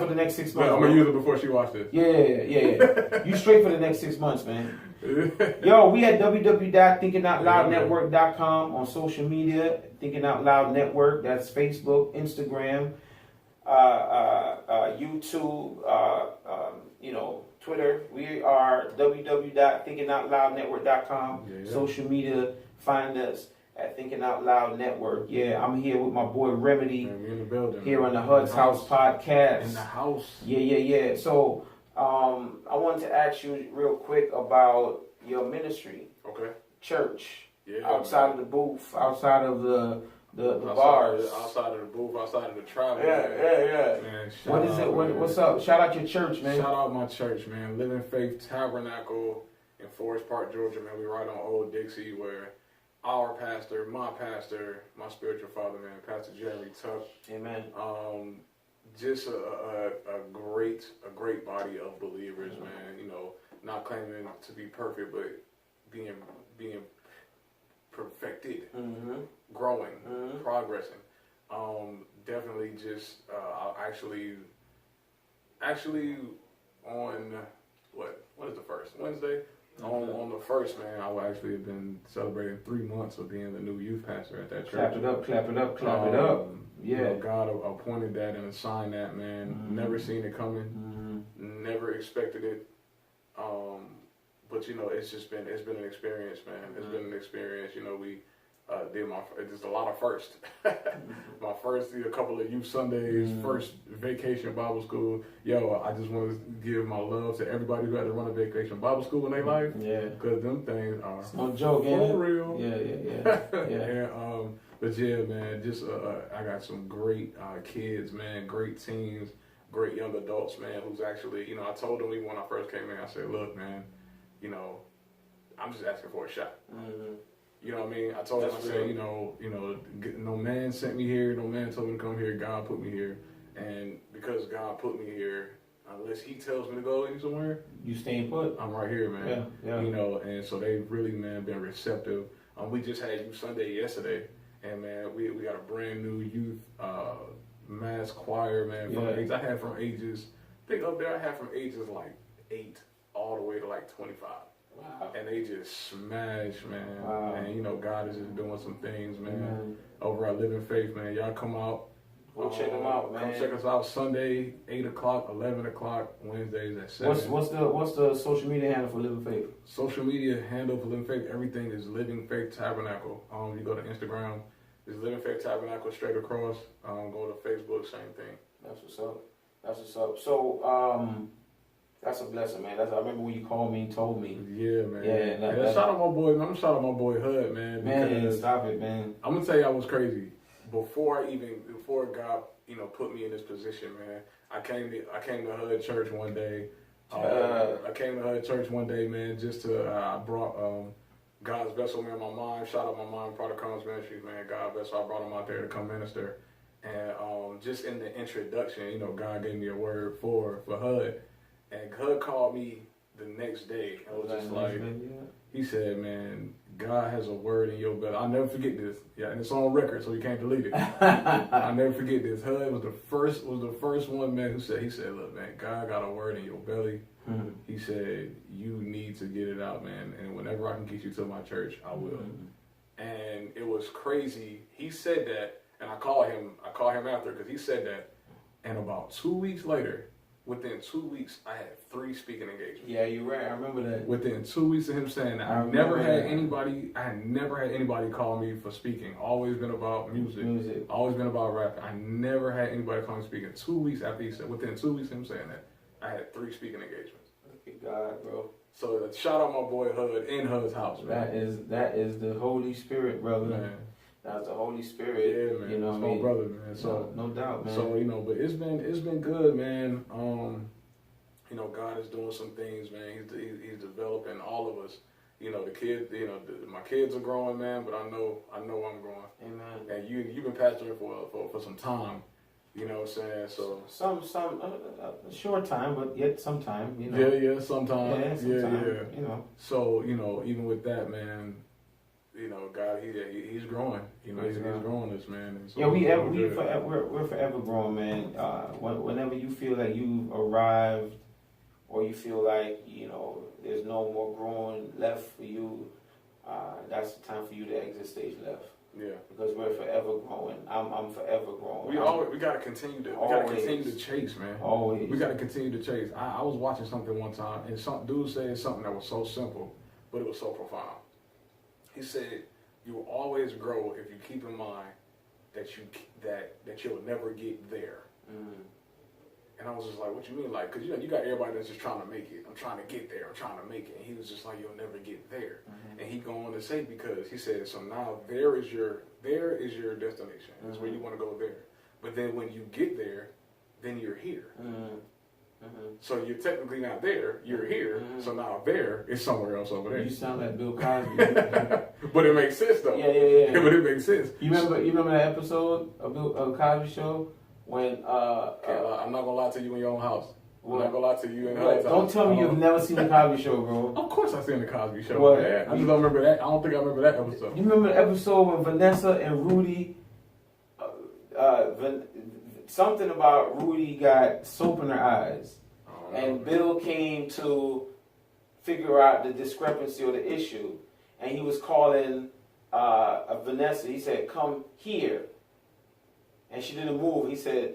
months. I'm gonna use it before she watched this. Yeah. You straight for the next 6 months, man. Yo, we at www.thinkingoutloudnetwork.com on social media. Thinking Out Loud Network. That's Facebook, Instagram, YouTube. Twitter. We are www.thinkingoutloudnetwork.com. Yeah. Social media, find us at Thinking Out Loud Network. Yeah, I'm here with my boy Remedie. Man, we in the building. Here on the Hud's House Podcast. In the house. Yeah. So, I wanted to ask you real quick about your ministry. Okay. Church. Yeah. Outside of the booth, outside of the bars. Outside of the booth, outside of the travel. Yeah. Man, What is it? What's up? Shout out your church, man. Shout out my church, man. Living Faith Tabernacle in Forest Park, Georgia, man. We right on Old Dixie, where our pastor, my spiritual father, man, Pastor Jeremy Tuck. Amen. Just a great body of believers, man. Not claiming to be perfect, but being perfected, growing, progressing. Definitely just actually on what is the first Wednesday? On the first, man, I would actually have been celebrating 3 months of being the new youth pastor at that church. Clap it up. Yeah. God appointed that and assigned that, man. Never seen it coming. Never expected it. But it's been an experience, man. It's been an experience. We did just a lot of firsts. My first, a couple of youth Sundays, first vacation Bible school. I just want to give my love to everybody who had to run a vacation Bible school in their life. Yeah. Because them things are no joke, for real. Yeah. And, but yeah, man, just I got some great kids, man, great teens, great young adults, man, who's actually, I told them even when I first came in, I said, look, man, I'm just asking for a shot. You know what I mean? I told him, I said, no man sent me here, no man told me to come here, God put me here. And because God put me here, unless he tells me to go somewhere, you staying put. I'm right here, man. Yeah. And so they've really, man, been receptive. We just had Youth Sunday yesterday, and man, we got a brand new youth mass choir, man. I had from ages, I think up there I had from ages like 8 all the way to like 25. Wow. And they just smash, man. Wow. And God is just doing some things, man. Over at Living Faith, man. Y'all come out. Go check them out, man. Come check us out Sunday, 8 o'clock, 11 o'clock, Wednesdays at 7. What's the social media handle for Living Faith? Social media handle for Living Faith, everything is Living Faith Tabernacle. You go to Instagram, it's Living Faith Tabernacle straight across. Go to Facebook, same thing. That's what's up. So, that's a blessing, man. I remember when you called me and told me. Yeah, man. Shout out my boy. I'm gonna shout out my boy Hud, man. Man, stop it, man. I'm gonna tell you I was crazy. Before God, put me in this position, man. I came to Hud Church one day. I came to Hud Church one day, man. I brought God's vessel, man. My mom. Shout out my mom, Protocols Ministries, man. God vessel. I brought him out there to come minister, and just in the introduction, God gave me a word for Hud. And Hud called me the next day. I was just like, he said, man, God has a word in your belly. I'll never forget this. Yeah, and it's on record, so you can't delete it. I'll never forget this. Hud was the first one, man, he said, look, man, God got a word in your belly. He said, you need to get it out, man. And whenever I can get you to my church, I will. And it was crazy. He said that, and I called him after because he said that. And about 2 weeks later, within 2 weeks, I had 3 speaking engagements. Yeah, you're right. I remember that. Within 2 weeks of him saying that, I had never had anybody call me for speaking. Always been about music. Always been about rapping. I never had anybody call me speaking. 2 weeks after he said, within 2 weeks of him saying that, I had 3 speaking engagements. Look at God, bro. So shout out my boy Hud in Hud's house, man. That is the Holy Spirit, brother. Man. That's the Holy Spirit. Yeah, man. That's my brother, man. So no doubt, man. So but it's been good, man. God is doing some things, man. He's developing all of us. The kids. My kids are growing, man. But I know I'm growing. Amen. And you've been pastoring for some time. You know what I'm saying? So some short time, but yet some time. Yeah, sometime. Yeah. So even with that, man. God, he's growing. He's growing us, man. And so we're forever growing, man. Whenever you feel like you've arrived, or you feel like there's no more growing left for you, that's the time for you to exit stage left. Yeah. Because we're forever growing. I'm forever growing. We gotta continue to chase, man. Always. We gotta continue to chase. I was watching something one time, and some dude said something that was so simple, but it was so profound. He said, "You will always grow if you keep in mind that you'll never get there." And I was just like, "What you mean?" Like, because you got everybody that's just trying to make it. I'm trying to get there. I'm trying to make it. And he was just like, "You'll never get there." And he go on to say, because he said, "So now there is your destination. That's where you want to go there. But then when you get there, then you're here. So you're technically not there. You're here. So now there is somewhere else over there." You sound like Bill Cosby. But it makes sense though. Yeah. But it makes sense. You remember that episode of Cosby Show when I'm not gonna lie to you in your own house. I'm not gonna lie to you in your house. Don't tell me you've never seen the Cosby Show, bro. Of course I've seen the Cosby Show, man. I just don't remember that. I don't think I remember that episode. You remember the episode when Vanessa and Rudy, something about Rudy got soap in her eyes, and Bill came to figure out the discrepancy or the issue, and he was calling Vanessa. He said, "Come here," and she didn't move. He said,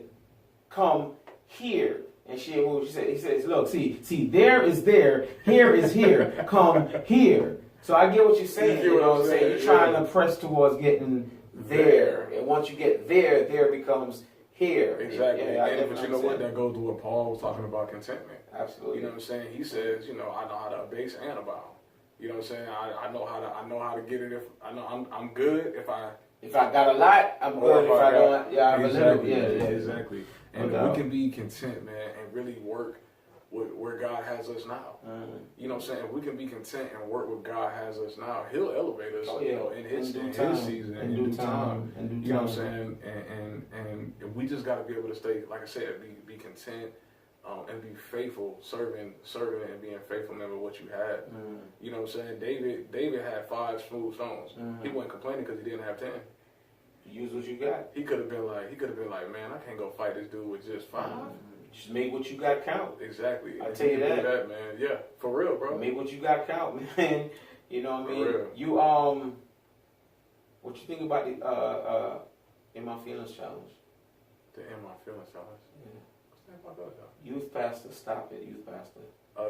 "Come here." And she didn't move. He says, "Look, see, there is there, here is here, come here." So I get what you're saying. You know what I'm saying? You're trying to press towards getting there. And once you get there becomes here. Exactly. But you know what? saying? That goes to what Paul was talking about, contentment. Absolutely. You know what I'm saying? He says, I know how to abase and abound. You know what I'm saying? I know how to get it. If I know I'm good if I got a lot, I'm good. If I don't, I have a little. Yeah, exactly. And we can be content, man, and really work with where God has us now. You know what I'm saying? If we can be content and work where God has us now, He'll elevate us, in His season, in due time. You know what I'm saying? And we just got to be able to stay, like I said, be content. And be faithful, serving and being faithful no matter what you had. You know what I'm saying? David had 5 smooth stones. He wasn't complaining because he didn't have 10. Use what you got. He could have been like, man, I can't go fight this dude with just 5. Just make what you got count. Exactly. I tell you that, man. Yeah, for real, bro. Make what you got count, man. You know what I mean? For real. You what you think about the In My Feelings challenge? The In My Feelings challenge. Yeah. What's that about that? Youth pastor, stop it, youth pastor.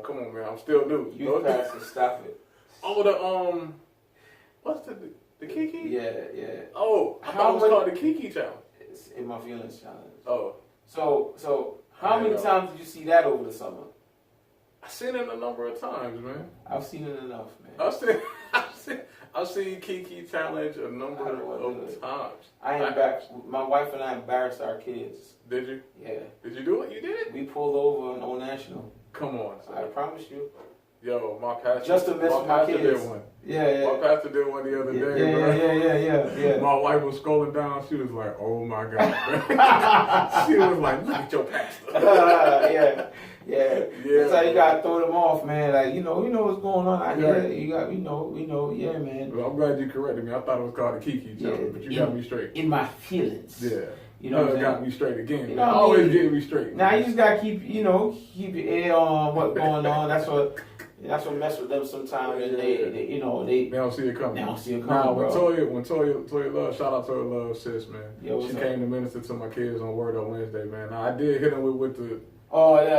Come on, man. I'm still new. Youth pastor, stop it. Oh, the what's the Kiki? Yeah. Oh, I thought it was called the Kiki challenge. It's In My Feelings challenge. Oh. So how many times did you see that over the summer? I've seen it a number of times, man. I've seen it enough, man. I've seen Kiki challenge a number of times. My wife and I embarrassed our kids. Did you? Yeah. Did you do it? You did it? We pulled over on Old National. Come on. Son. I promise you. Yo, my pastor. Just to mess with my kids. Did one. Yeah. My pastor did one the other day. Yeah. My wife was scrolling down. She was like, "Oh my God." She was like, "Look at your pastor." Yeah. That's how you gotta throw them off, man. Like you know what's going on out here. You got, we know. Yeah, man. Well, I'm glad you corrected me. I thought it was called the Kiki challenge, but you got me straight. In my feelings. Yeah. You know, it got me straight again. You know always getting me straight. Now you just gotta keep your ear on what's going on. That's what mess with them sometimes, and they don't see it coming. They don't see it coming. Now, bro. when Toya Love, shout out to her Love, sis, man. Yo, she came to minister to my kids on Word on Wednesday, man. Now I did hit them with the. Oh the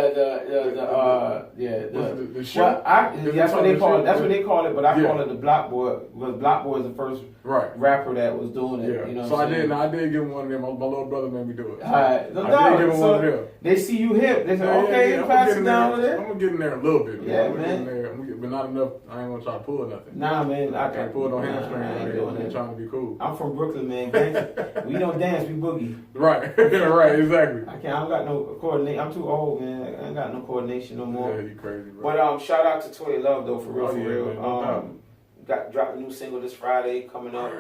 shoe. Well, that's what they call it. That's what they call it. But I call it the Block Boy. Because Block Boy is the first rapper that was doing it. Yeah. You know. So I did give him one of them. My little brother made me do it. All right. No, I did give him one of them. They see you hip. They say, okay, pass it down with it. I'm gonna get in there a little bit. Yeah, I'm gonna man. get in there, but not enough. I ain't gonna try to pull nothing. Nah, man. I can't pull no hamstring. I'm trying to be cool. I'm from Brooklyn, man. We don't dance, we boogie. Right. Right. Exactly. I don't got no coordination. I'm too old, man. I ain't got no coordination no more. Yeah, you crazy, bro. But shout out to Toya Love though, for real, Man, no dropped a new single this Friday coming up.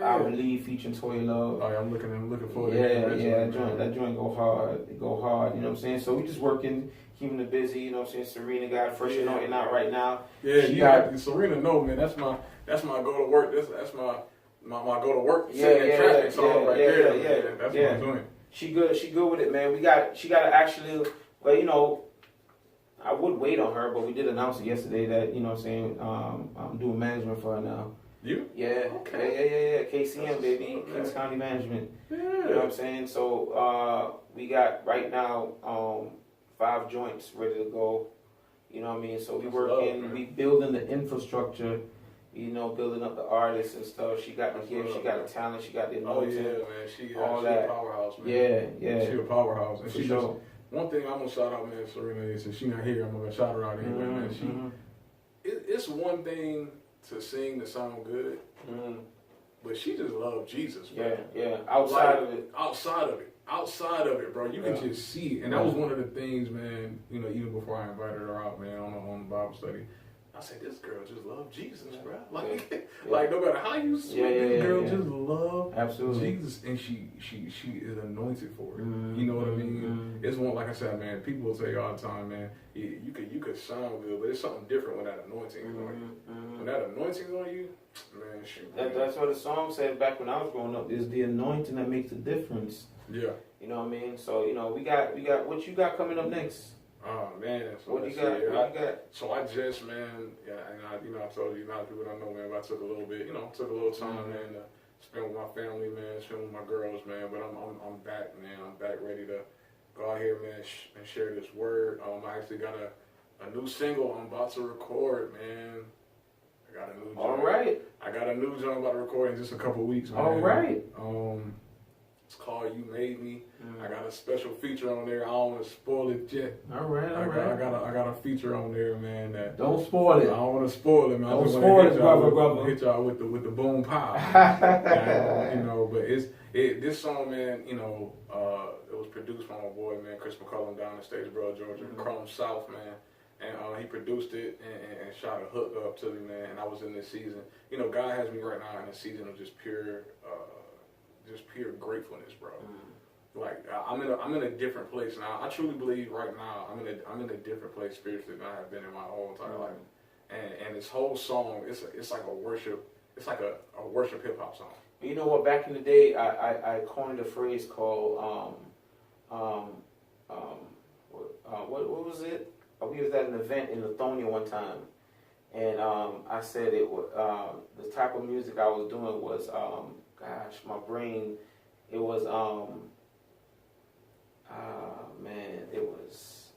I Believe featuring Toya Love. Oh yeah, I'm looking forward to it. That joint go hard. You know what I'm saying? So we just working, keeping it busy. You know what I'm saying? Serena got fresh anointing out right now. Yeah, Serena, no man, that's my go to work. That's my go to work. Traffic song right there. Man. That's what I'm doing. She good with it, man. She got to actually, well, I would wait on her, but we did announce it yesterday that, you know what I'm saying, I'm doing management for her now. You? Yeah. Okay. Yeah. KCM, baby. Up, Kings County Management. Yeah. You know what I'm saying? So we got right now 5 joints ready to go. You know what I mean? So we working, we building the infrastructure, you know, building up the artists and stuff. She got the gift, she got the talent, she got the anointing. Oh yeah, man. She all that. A powerhouse, man. Yeah. She a powerhouse. And For she sure. just, one thing I'm gonna shout out, man, Serena, is since she not here, I'm gonna shout her out anyway, man. It's one thing to sing to sound good, but she just loved Jesus, bro. Yeah. Outside of it, bro. You can just see it. And that was one of the things, man, you know, even before I invited her out, man, on the Bible study. I said, this girl just loved Jesus, bro. Like no matter how you swing, this girl just loved Jesus, and she is anointed for it. You know what I mean? It's one, like I said, man. People will say all the time, man. You could sound good, but it's something different when that anointing is on you. When that anointing is on you, man, shoot. That's what the song said back when I was growing up. Is the anointing that makes the difference. Yeah. You know what I mean? So you know, we got what you got coming up next. Oh man, so what you got? So I just, man, and I told you, a lot of people don't know, man, but I took a little time, man, to spend with my family, man, spend with my girls, man. But I'm back, man. I'm back ready to go out here, man, and share this word. I actually got a new single I'm about to record, man. I got a new joint. All right. I got a new joint I'm about to record in just a couple weeks, man. All right. It's called You Made Me. I got a special feature on there. I don't want to spoil it yet. All right. I got a feature on there, man. That don't spoil it. I don't want to spoil it, man. Don't spoil it, brother. Hit y'all with the boom pow. You know, but this song, man. You know, it was produced by my boy, man, Chris McCullum down in Statesboro, Georgia, Chrome South, man. And he produced it and shot a hook up to me, man. And I was in this season. You know, God has me right now in a season of just pure gratefulness, bro. Like I'm in a different place now. I truly believe right now I'm in a different place spiritually than I have been in my whole entire life. And this whole song, it's like a worship hip hop song. You know what? Back in the day, I coined a phrase called what was it? We was at an event in Lithonia one time, and I said it was the type of music I was doing was my brain. It was it was,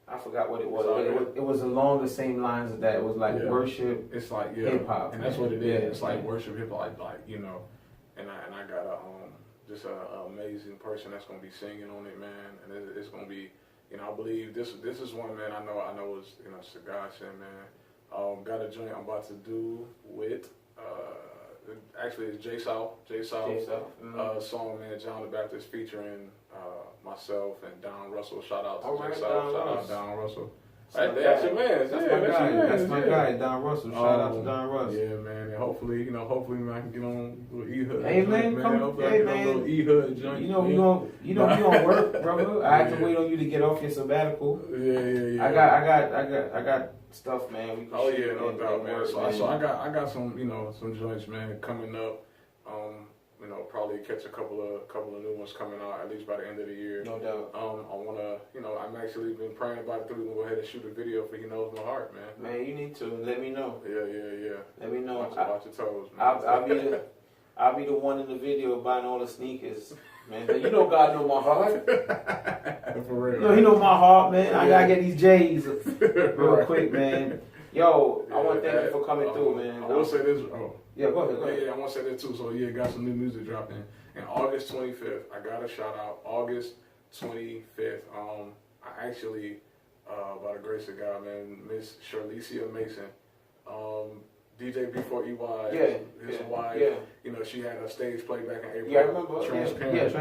I forgot what it was. But it was along the same lines of that. It was like worship. It's like hip hop, and that's what it is. It's like worship hip hop, like you know. And I got just an amazing person that's gonna be singing on it, man. And it's gonna be, you know, I believe this is one, man. I know is, you know, it's a godsend, man. Got a joint I'm about to do with actually it's J South song, man. John the Baptist featuring myself and Don Russell. Shout out to J South. Shout out Don Russell. That's your man. That's my guy, Don Russell. Shout out to Don Russell. Yeah, man. And hopefully, man, I can get on a little E-Hood. Hey, man, Hopefully I can get on a little E-Hood joint. You know we gonna work, brother. I have to wait on you to get off your sabbatical. Yeah. I got stuff, man. No doubt, man. So I got some, you know, some joints, man, coming up. You know, probably catch a couple of new ones coming out at least by the end of the year. No doubt. I wanna, you know, I'm actually been praying about it too. We're gonna go ahead and shoot a video for He Knows My Heart, man. Man, you need to let me know. Yeah. Let me know. Watch your toes, man. I'll be the one in the video buying all the sneakers, man. You know God know my heart. For real. You know He know my heart, man. I gotta get these J's real quick, man. Yo, I want to thank you for coming through, man. I will say this. Yeah, go ahead. Yeah, I want to say that too. So got some new music dropping. And August 25th, I got a shout out. August 25th. I actually, by the grace of God, man, Miss Charlicia Mason, DJ before EY, his wife. Yeah. You know, she had a stage play back in April. Yeah, I remember. Transparent.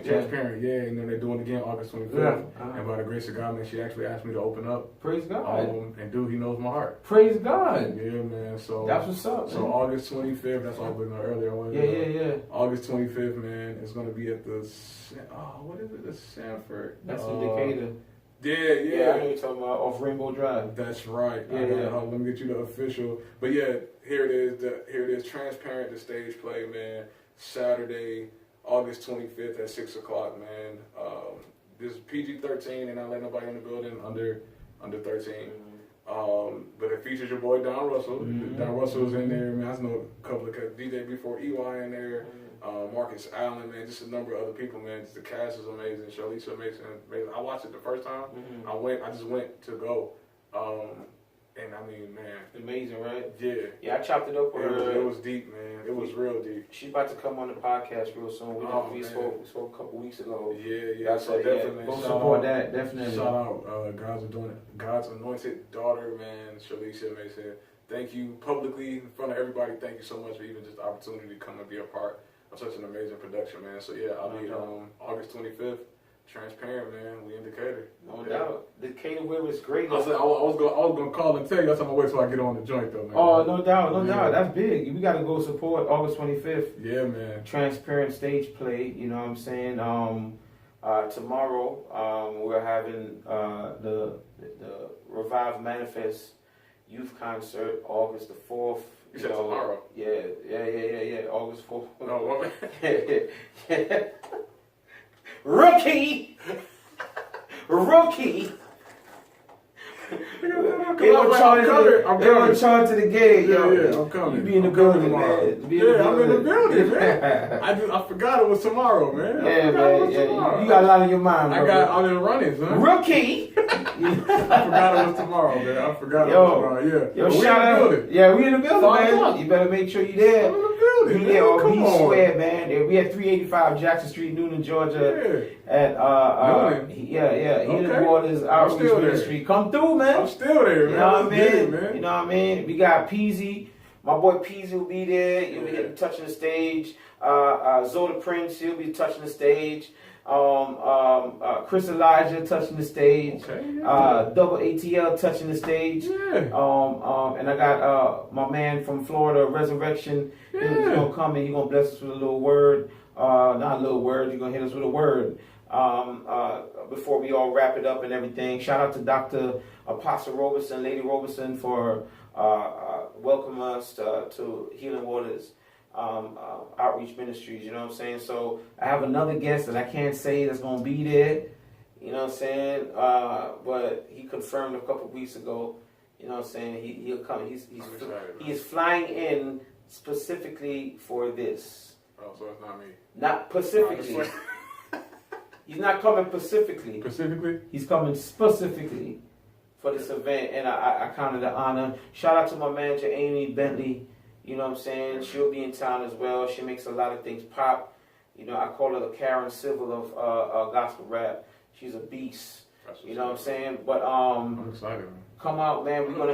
Transparent. Yeah, and then they're doing it again August 25th. And by the grace of God, man, she actually asked me to open up. Praise God. And dude, He Knows My Heart. Praise God. Yeah, man. So that's what's up, man. So August 25th, that's all we know earlier. Yeah. August 25th, man, it's gonna be at the what is it? The Sanford. That's in Decatur. Yeah. I know you're talking about off Rainbow Drive. That's right. Yeah. Let me get you the official. But yeah, here it is. Transparent, the stage play, man. Saturday, August 25th at 6 o'clock, man. This is PG-13, and not let nobody in the building under 13. But it features your boy Don Russell. Don Russell's in there, man. I know a couple of DJ before EY in there. Marcus Allen, man, just a number of other people, man. Just the cast is amazing. Charlize amazing. I watched it the first time. I just went to go. And I mean, man. Amazing, right? Yeah. Yeah, I chopped it up with her. It was deep, man. It was real deep. She's about to come on the podcast real soon. We spoke a couple weeks ago. Yeah. So definitely. Go support that, definitely. Shout out God's anointed daughter, man, Charlize Mason. Thank you publicly in front of everybody. Thank you so much for even just the opportunity to come and be a part of such an amazing production, man. So yeah, I'll be August 25th. Transparent, man. We in Decatur. No doubt. Decatur where it's great. I was gonna call and tell you. That's on my way so I get on the joint though, man. Oh, no doubt. That's big. We gotta go support August 25th. Yeah, man. Transparent stage play. You know what I'm saying? Tomorrow, we're having the Revive Manifest Youth Concert, August the 4th. You said tomorrow? Yeah. August 4th. No, what? Yeah. Rookie. They want to charge to the gate, yo. Yeah, I'm coming. You be in the building, tomorrow. man. I'm in the building, man. I forgot it was tomorrow, man. You got a lot on your mind, bro. I got all the runnings, man. Rookie. I forgot it was tomorrow, man. I forgot it was tomorrow, yeah. Yo, shout out. Yeah, we in the building, man. You better make sure you there. I'm in the building, man. Or Come be on. square, man. We at 385 Jackson Street, Noonan, Georgia. At Healing Waters Outreach Ministry. Come through, man. I'm still there, man. You know what I mean? Man. You know what I mean? We got Peasy. My boy Peasy will be there. He'll be getting touching the stage. Zoda Prince, he'll be touching the stage. Chris Elijah touching the stage. Double ATL touching the stage. And I got my man from Florida, Resurrection. He's gonna come and he's gonna bless us with a little word. Not a little word. You're gonna hit us with a word. Before we all wrap it up and everything, shout out to Dr. Apostle Roberson, Lady Roberson, for welcoming us to Healing Waters Outreach Ministries. You know what I'm saying? So I have another guest that I can't say that's going to be there. You know what I'm saying? But he confirmed a couple weeks ago. You know what I'm saying? He'll come. He is flying in specifically for this. Oh, so it's not me. Not specifically. He's not coming specifically. Specifically? He's coming specifically for this event, and I count it an honor. Shout out to my manager, Amy Bentley. You know what I'm saying? She'll be in town as well. She makes a lot of things pop. You know, I call her the Karen Civil of gospel rap. She's a beast. You know what I'm saying? But I'm excited, man. Come out, man. We're gonna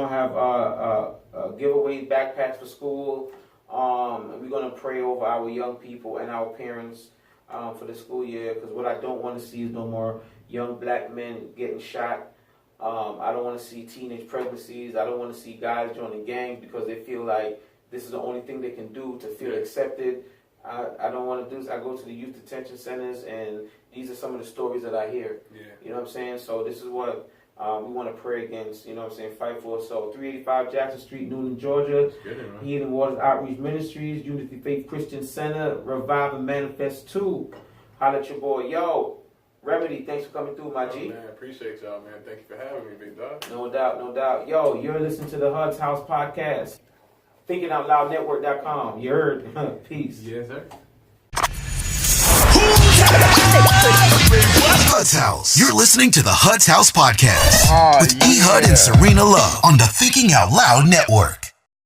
have giveaway backpacks for school. We're gonna pray over our young people and our parents for the school year, because what I don't want to see is no more young black men getting shot. I don't want to see teenage pregnancies. I don't want to see guys joining gangs because they feel like this is the only thing they can do to feel accepted. I don't want to do this. I go to the youth detention centers, and these are some of the stories that I hear. You know what I'm saying? So this is what we want to pray against, you know what I'm saying, fight for. So 385 Jackson Street, Noonan, Georgia. Healing Waters Outreach Ministries, Unity Faith Christian Center, Revive and Manifest 2. Holla at your boy. Yo, Remedie, thanks for coming through, my G. Man, appreciate y'all, man. Thank you for having me, big dog. No doubt. Yo, you're listening to the HUD's House Podcast. ThinkingOutLoudNetwork.com. You heard? Peace. Yes, sir. HUD's House. You're listening to the HUD's House Podcast with E. HUD and Serena Love on the Thinking Out Loud Network.